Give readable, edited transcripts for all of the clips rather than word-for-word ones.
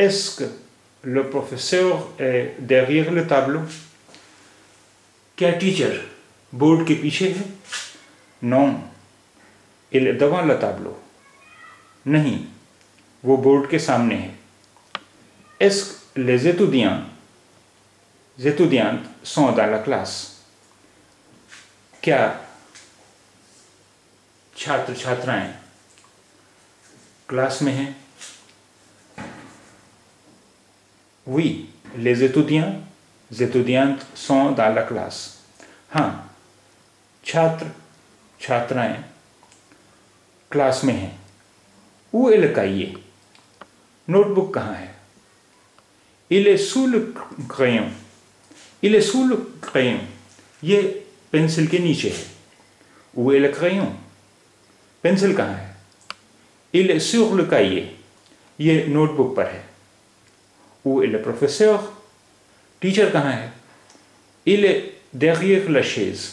Est-ce que le professeur est derrière le tableau? क्या teacher board के पीछे है? Non, il est devant le tableau. नहीं, वो बोर्ड के सामने है. Est-ce que les étudiantes sont dans la classe? क्या छात्र छात्राएं क्लास में हैं? Oui, les étudiantes sont dans la classe. हाँ, छात्र छात्राएं क्लास में हैं. Où est le cahier? Notebook कहाँ है? Il est sous le crayon. Il est sous le crayon. ये पेंसिल के नीचे है. Où est le crayon? Pencil कहाँ है? Il est sur le cahier. ये नोटबुक पर है. Où est le professeur? Teacher कहाँ है? Il est derrière la chaise.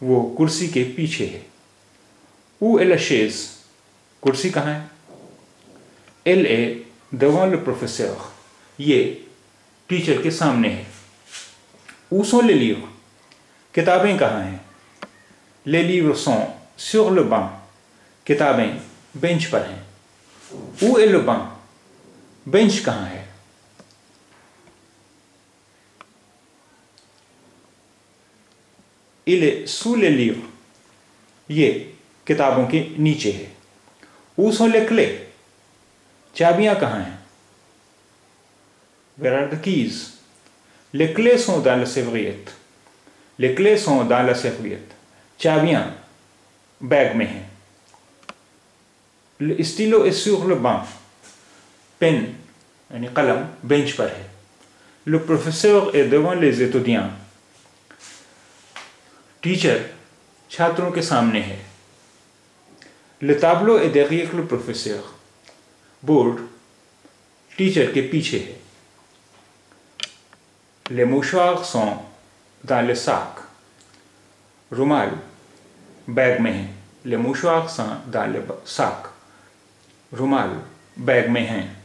वो कुर्सी के पीछे है. Où est la chaise? कुर्सी कहाँ है? Elle est devant le professeur. ये टीचर के सामने है. Où sont les livres? किताबें कहाँ हैं? Les livres sont sur le banc. किताबें बेंच पर हैं. Où est le banc? Bench कहाँ है? Il est sous les livres. ये किताबों के नीचे है. Où sont les clés? चाबियां कहाँ हैं? Where are the keys? Les clés sont dans la serviette. Les clés sont dans la serviette. चाबियां बैग में हैं. Le stylo est sur le banc. Pen यानी कलम बेंच पर है. Le professeur est devant les étudiants. Teacher छात्रों के सामने है. Le tableau est derrière le professeur. Board teacher के पीछे है. Les mouchoirs sont dans le sac. रुमाल बैग में है. Les mouchoirs sont dans le sac. रुमाल बैग में हैं.